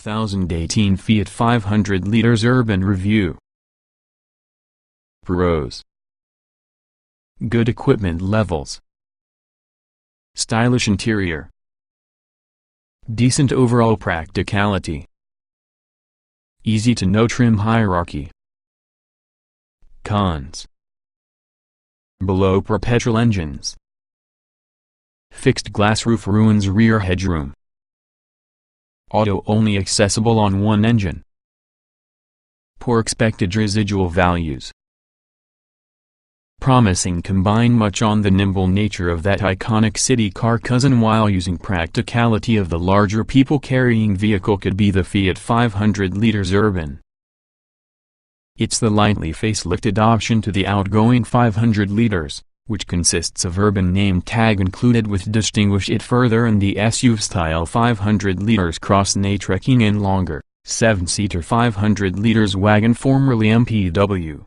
2018 Fiat 500 liters Urban Review. Pros: good equipment levels, stylish interior, decent overall practicality, easy to know trim hierarchy. Cons: below per petrol engines, fixed glass roof ruins rear headroom, auto only accessible on one engine, poor expected residual values. Promising combine much on the nimble nature of that iconic city car cousin while using practicality of the larger people-carrying vehicle could be the Fiat 500 liters Urban. It's the lightly facelifted option to the outgoing 500 liters, which consists of Urban name tag included with distinguish it further and the SUV-style 500 liters cross-nay trekking and longer, 7-seater 500 liters wagon formerly MPV.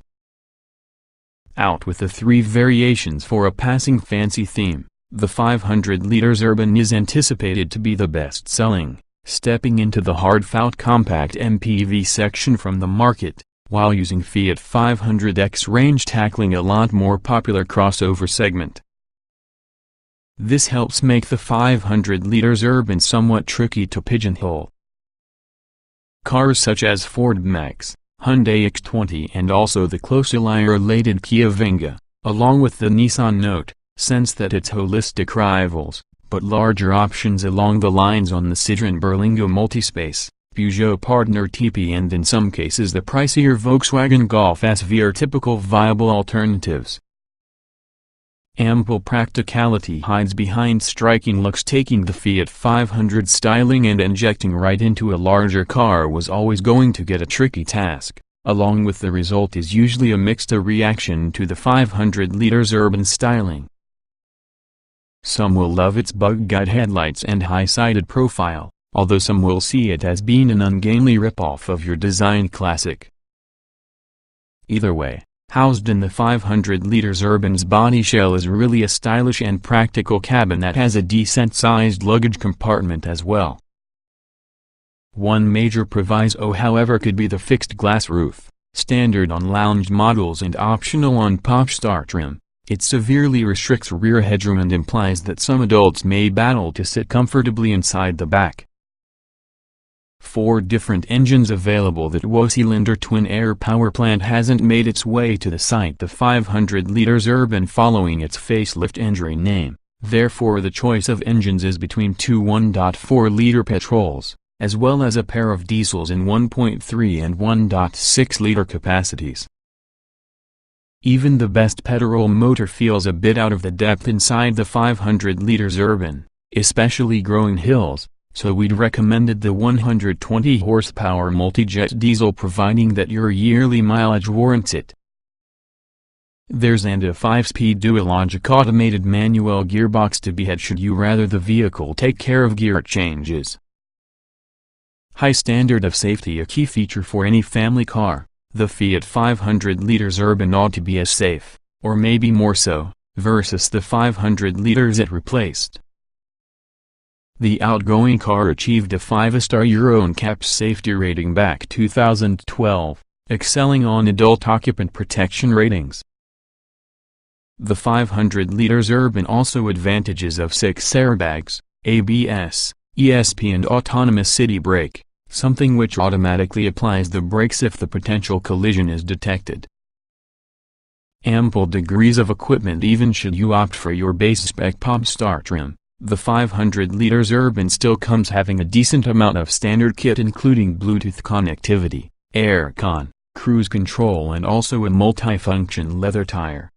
Out with the three variations for a passing fancy theme, the 500 liters Urban is anticipated to be the best-selling, stepping into the hard-felt compact MPV section from the market, while using Fiat 500X range tackling a lot more popular crossover segment. This helps make the 500 liters Urban somewhat tricky to pigeonhole. Cars such as Ford Max, Hyundai X20 and also the closely related Kia Venga, along with the Nissan Note, sense that it's holistic rivals, but larger options along the lines on the Citroën Berlingo Multispace, Peugeot Partner TP and in some cases the pricier Volkswagen Golf SV are typical viable alternatives. Ample practicality hides behind striking looks. Taking the Fiat 500 styling and injecting right into a larger car was always going to get a tricky task, along with the result is usually a mixed reaction to the 500 liters Urban styling. Some will love its bug-eyed headlights and high-sided profile, although some will see it as being an ungainly rip-off of your design classic. Either way, housed in the 500 liters Urban's body shell is really a stylish and practical cabin that has a decent-sized luggage compartment as well. One major proviso however could be the fixed glass roof, standard on lounge models and optional on Popstar trim. It severely restricts rear headroom and implies that some adults may battle to sit comfortably inside the back. 4 different engines available. That W-cylinder twin-air power plant hasn't made its way to the site. The 500 liters Urban following its facelift entry name, therefore the choice of engines is between two 1.4-liter petrols, as well as a pair of diesels in 1.3 and 1.6-liter capacities. Even the best petrol motor feels a bit out of the depth inside the 500 liters Urban, especially growing hills, so we'd recommended the 120 horsepower multi-jet diesel providing that your yearly mileage warrants it. There's and a 5-speed dual-logic automated manual gearbox to be had should you rather the vehicle take care of gear changes. High standard of safety a key feature for any family car, the Fiat 500 liters Urban ought to be as safe, or maybe more so, versus the 500 liters it replaced. The outgoing car achieved a 5-star Euro NCAP safety rating back 2012, excelling on adult occupant protection ratings. The 500 liters Urban also advantages of 6 airbags, ABS, ESP and autonomous city brake, something which automatically applies the brakes if the potential collision is detected. Ample degrees of equipment even should you opt for your base spec Popstar trim. The 500 liters Urban still comes having a decent amount of standard kit including Bluetooth connectivity, aircon, cruise control and also a multifunction leather tire.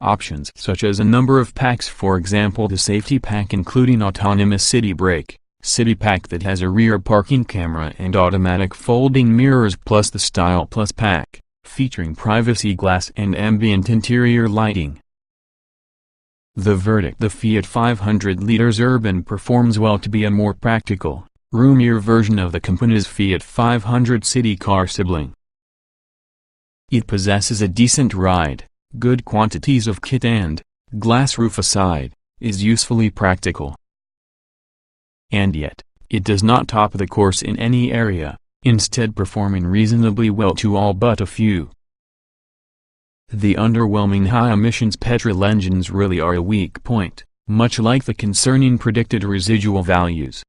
Options such as a number of packs, for example the safety pack including autonomous city brake, city pack that has a rear parking camera and automatic folding mirrors plus the Style Plus pack, featuring privacy glass and ambient interior lighting. The verdict: the Fiat 500 liters Urban performs well to be a more practical, roomier version of the company's Fiat 500 city car sibling. It possesses a decent ride, good quantities of kit and, glass roof aside, is usefully practical. And yet, It does not top the course in any area, instead performing reasonably well to all but a few. The underwhelming high-emissions petrol engines really are a weak point, much like the concerning predicted residual values.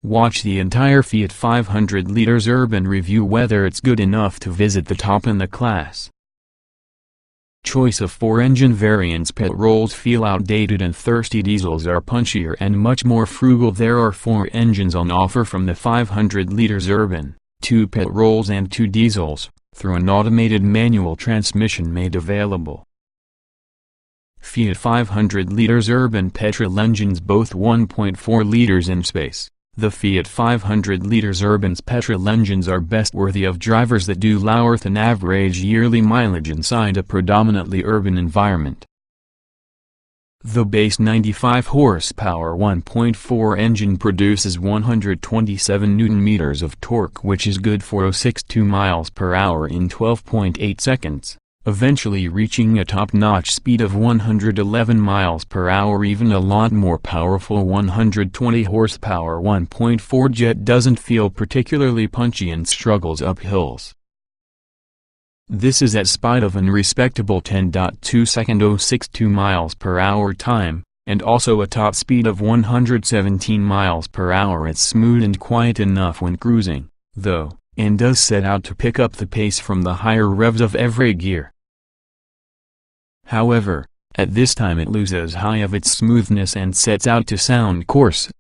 Watch the entire Fiat 500 liters Urban review whether it's good enough to visit the top in the class. Choice of 4 engine variants. Petrols feel outdated and thirsty, diesels are punchier and much more frugal. There are 4 engines on offer from the 500 liters Urban, 2 petrols and 2 diesels, through an automated manual transmission made available. Fiat 500 liters Urban petrol engines, both 1.4 liters in space. The Fiat 500 liters Urban's petrol engines are best worthy of drivers that do lower than average yearly mileage inside a predominantly urban environment. The base 95 horsepower 1.4 engine produces 127 Nm of torque, which is good for 0-62 miles per hour in 12.8 seconds. Eventually reaching a top-notch speed of 111 miles per hour. Even a lot more powerful 120 horsepower 1.4 jet doesn't feel particularly punchy and struggles up hills. This is at spite of an respectable 10.2-second 0-62 miles per hour time, and also a top speed of 117 miles per hour. It's smooth and quiet enough when cruising, though, and does set out to pick up the pace from the higher revs of every gear. However, at this time it loses high of its smoothness and sets out to sound coarse.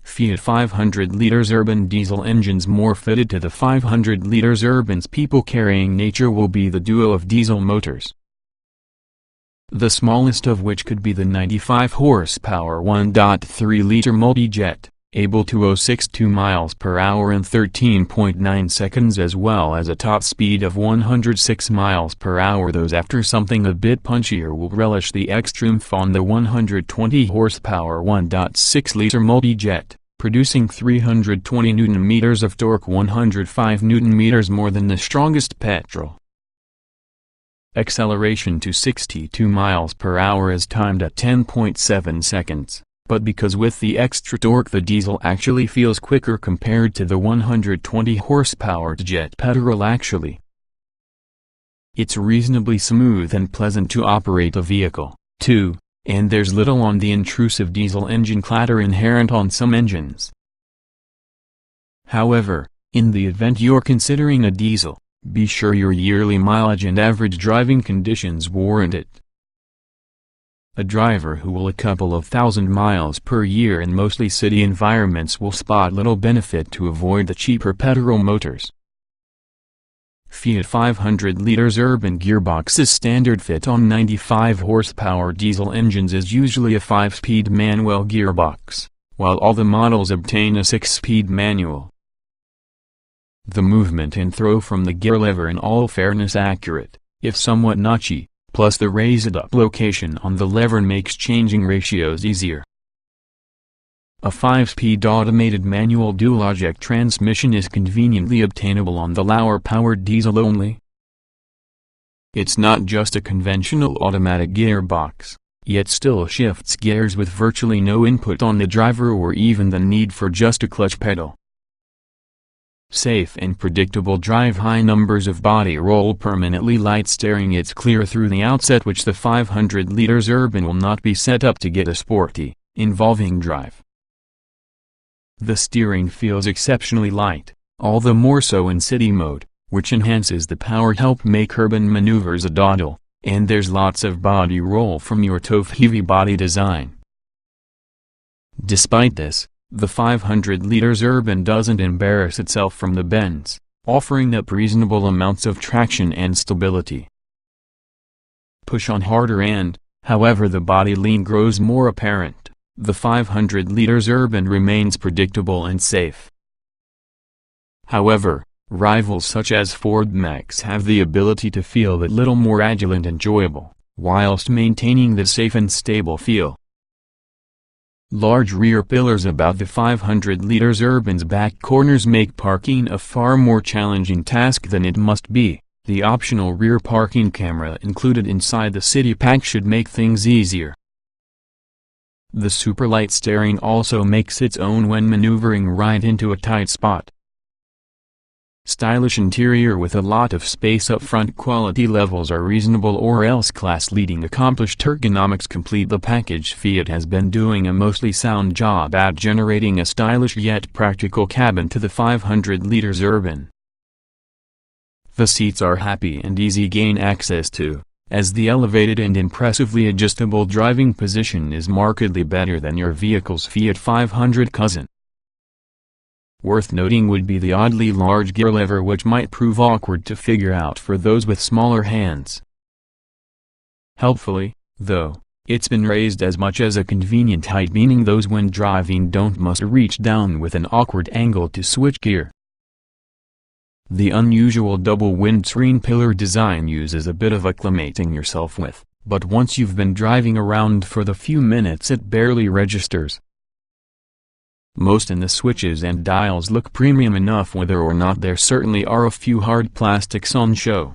Fiat 500 liters Urban diesel engines more fitted to the 500 liters Urban's people-carrying nature will be the duo of diesel motors. The smallest of which could be the 95 horsepower 1.3-liter multi-jet, able to 0-62 miles per hour in 13.9 seconds, as well as a top speed of 106 miles per hour. Those after something a bit punchier will relish the extreme on the 120 horsepower 1.6-liter multi-jet, producing 320 Nm of torque, 105 Nm more than the strongest petrol. Acceleration to 62 miles per hour is timed at 10.7 seconds. But because with the extra torque the diesel actually feels quicker compared to the 120 horsepower jet petrol. It's reasonably smooth and pleasant to operate the vehicle, too, and there's little on the intrusive diesel engine clatter inherent on some engines. However, in the event you're considering a diesel, be sure your yearly mileage and average driving conditions warrant it. A driver who will a couple of thousand miles per year in mostly city environments will spot little benefit to avoid the cheaper petrol motors. Fiat 500 liters Urban Gearbox's standard fit on 95 horsepower diesel engines is usually a 5-speed manual gearbox, while all the models obtain a 6-speed manual. The movement and throw from the gear lever in all fairness accurate, if somewhat notchy, plus the raised-up location on the lever makes changing ratios easier. A 5-speed automated manual dual-eject transmission is conveniently obtainable on the lower-powered diesel only. It's not just a conventional automatic gearbox, yet still shifts gears with virtually no input on the driver or even the need for just a clutch pedal. Safe and predictable drive. High numbers of body roll. Permanently light steering. It's clear through the outset which the 500 liters Urban will not be set up to get a sporty, involving drive. The steering feels exceptionally light, all the more so in city mode, which enhances the power. Help make urban maneuvers a doddle, and there's lots of body roll from your tough-heavy body design. Despite this, the 500 liters Urban doesn't embarrass itself from the bends, offering up reasonable amounts of traction and stability. Push on harder and, however the body lean grows more apparent, the 500 liters Urban remains predictable and safe. However, rivals such as Ford Max have the ability to feel a little more agile and enjoyable, whilst maintaining the safe and stable feel. Large rear pillars about the 500 liters Urban's back corners make parking a far more challenging task than it must be. The optional rear parking camera included inside the city pack should make things easier. The superlight steering also makes its own when maneuvering right into a tight spot. Stylish interior with a lot of space up front. Quality levels are reasonable or else class-leading accomplished ergonomics complete the package. Fiat has been doing a mostly sound job at generating a stylish yet practical cabin to the 500 liters urban. The seats are happy and easy gain access to, as the elevated and impressively adjustable driving position is markedly better than your vehicle's Fiat 500 cousin. Worth noting would be the oddly large gear lever, which might prove awkward to figure out for those with smaller hands. Helpfully, though, it's been raised as much as a convenient height, meaning those when driving don't must reach down with an awkward angle to switch gear. The unusual double windscreen pillar design uses a bit of acclimating yourself with, but once you've been driving around for the few minutes it barely registers. Most in the switches and dials look premium enough whether or not there certainly are a few hard plastics on show.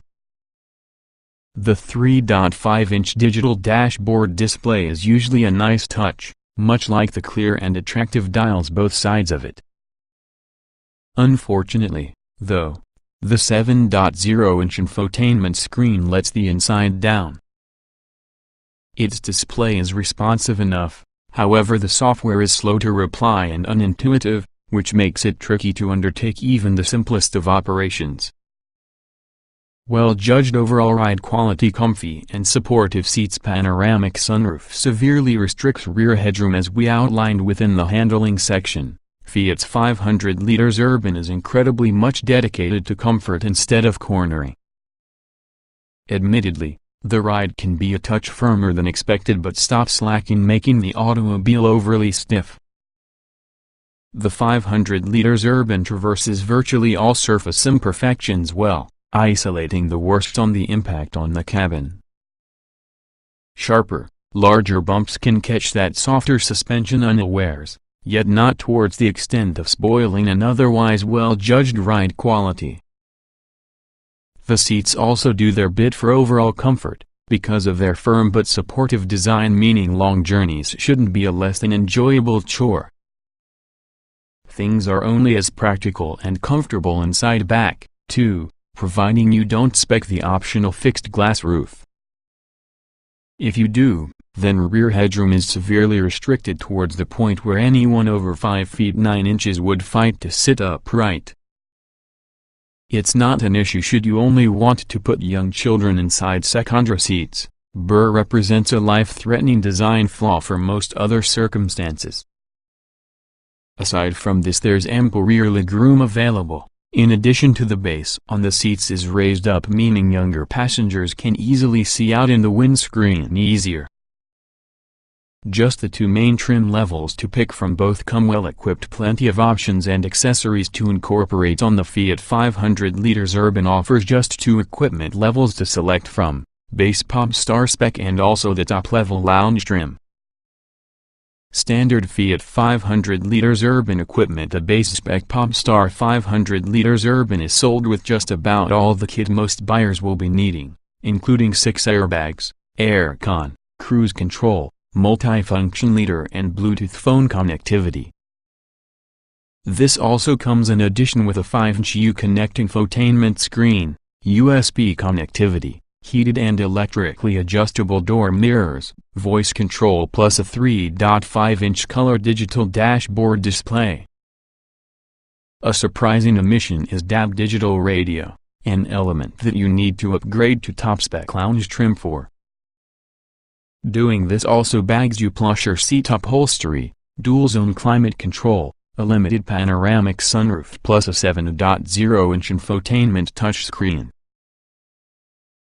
The 3.5-inch digital dashboard display is usually a nice touch, much like the clear and attractive dials both sides of it. Unfortunately, though, the 7.0-inch infotainment screen lets the inside down. Its display is responsive enough. However, the software is slow to reply and unintuitive, which makes it tricky to undertake even the simplest of operations. Well-judged overall ride quality, comfy and supportive seats. Panoramic sunroof severely restricts rear headroom as we outlined within the handling section. Fiat's 500 liters urban is incredibly much dedicated to comfort instead of cornering. Admittedly, the ride can be a touch firmer than expected but stops slacking, making the automobile overly stiff. The 500 liters urban traverses virtually all surface imperfections well, isolating the worst on the impact on the cabin. Sharper, larger bumps can catch that softer suspension unawares, yet not towards the extent of spoiling an otherwise well-judged ride quality. The seats also do their bit for overall comfort, because of their firm but supportive design, meaning long journeys shouldn't be a less than enjoyable chore. Things are only as practical and comfortable inside back, too, providing you don't spec the optional fixed glass roof. If you do, then rear headroom is severely restricted towards the point where anyone over 5 feet 9 inches would fight to sit upright. It's not an issue should you only want to put young children inside secondary seats. Burr represents a life-threatening design flaw for most other circumstances. Aside from this, there's ample rear legroom available. In addition to the base on the seats is raised up, meaning younger passengers can easily see out in the windscreen easier. Just the two main trim levels to pick from both come well equipped, plenty of options and accessories to incorporate on. The Fiat 500 liters urban offers just two equipment levels to select from, base pop star spec and also the top level lounge trim. Standard Fiat 500 liters urban equipment. A base spec pop star 500 liters urban is sold with just about all the kit most buyers will be needing, including 6 airbags, aircon, cruise control, multifunction leader and Bluetooth phone connectivity. This also comes in addition with a 5-inch U-Connect infotainment screen, USB connectivity, heated and electrically adjustable door mirrors, voice control plus a 3.5-inch color digital dashboard display. A surprising omission is DAB digital radio, an element that you need to upgrade to top-spec lounge trim for. Doing this also bags you plusher seat upholstery, dual-zone climate control, a limited panoramic sunroof plus a 7.0-inch infotainment touchscreen.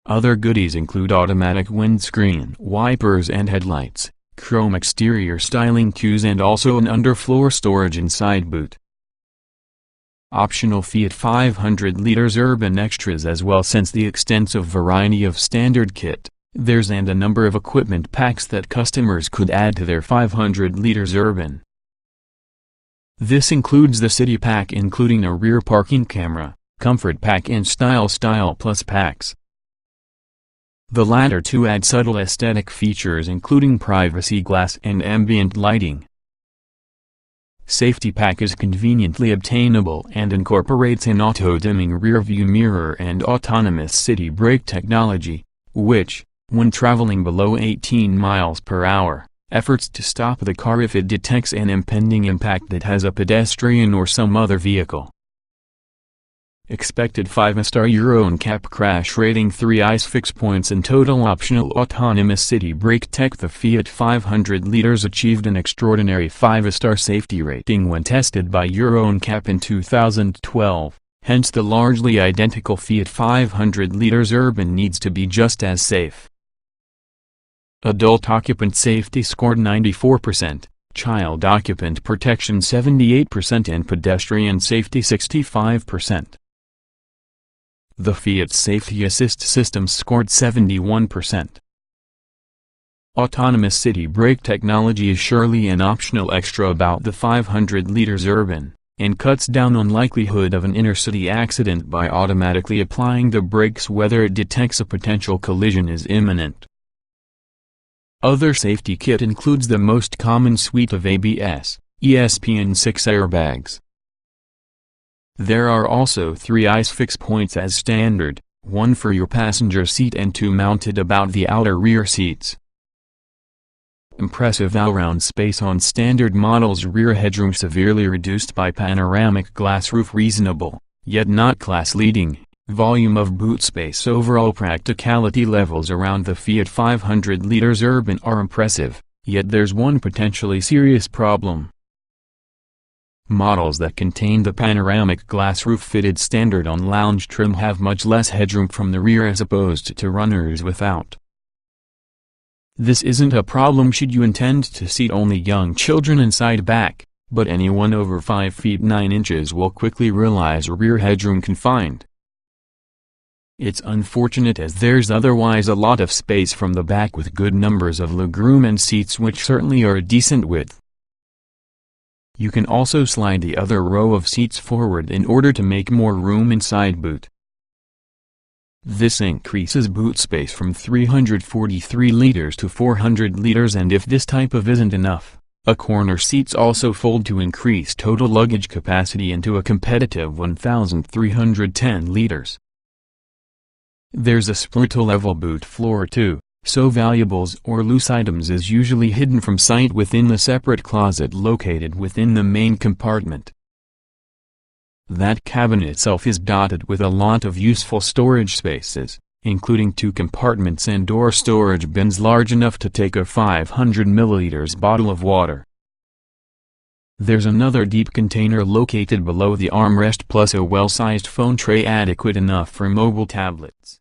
Other goodies include automatic windscreen wipers and headlights, chrome exterior styling cues and also an underfloor storage inside boot. Optional Fiat 500 liters urban extras as well. Since the extensive variety of standard kit, there's and a number of equipment packs that customers could add to their 500 liters urban. This includes the City Pack, including a rear parking camera, Comfort Pack and Style Plus packs. The latter two add subtle aesthetic features including privacy glass and ambient lighting. Safety Pack is conveniently obtainable and incorporates an auto-dimming rearview mirror and autonomous city brake technology, which, when traveling below 18 miles per hour, efforts to stop the car if it detects an impending impact that has a pedestrian or some other vehicle. Expected 5-star Euro NCAP crash rating, 3 ISFIX points and total optional autonomous city brake tech. The Fiat 500 liters achieved an extraordinary 5-star safety rating when tested by Euro NCAP in 2012, hence the largely identical Fiat 500 liters Urban needs to be just as safe. Adult occupant safety scored 94%, child occupant protection 78% and pedestrian safety 65%. The Fiat Safety Assist system scored 71%. Autonomous city brake technology is surely an optional extra about the 500 liters Urban, and cuts down on likelihood of an inner-city accident by automatically applying the brakes whether it detects a potential collision is imminent. Other safety kit includes the most common suite of ABS, ESP and 6 airbags. There are also 3 ISFIX points as standard, 1 for your passenger seat and 2 mounted about the outer rear seats. Impressive all-round space on standard models. Rear headroom severely reduced by panoramic glass roof. Reasonable, yet not class-leading, volume of boot space. Overall practicality levels around the Fiat 500 liters Urban are impressive, yet there's one potentially serious problem. Models that contain the panoramic glass roof fitted standard on lounge trim have much less headroom from the rear as opposed to runners without. This isn't a problem should you intend to seat only young children inside back, but anyone over 5 feet 9 inches will quickly realize rear headroom confined. It's unfortunate as there's otherwise a lot of space from the back with good numbers of legroom and seats which certainly are a decent width. You can also slide the other row of seats forward in order to make more room inside boot. This increases boot space from 343 liters to 400 liters, and if this type of isn't enough, corner seats also fold to increase total luggage capacity into a competitive 1,310 liters. There's a split-level boot floor too, so valuables or loose items is usually hidden from sight within the separate closet located within the main compartment. That cabin itself is dotted with a lot of useful storage spaces, including 2 compartments and door storage bins large enough to take a 500 milliliters bottle of water. There's another deep container located below the armrest plus a well-sized phone tray adequate enough for mobile tablets.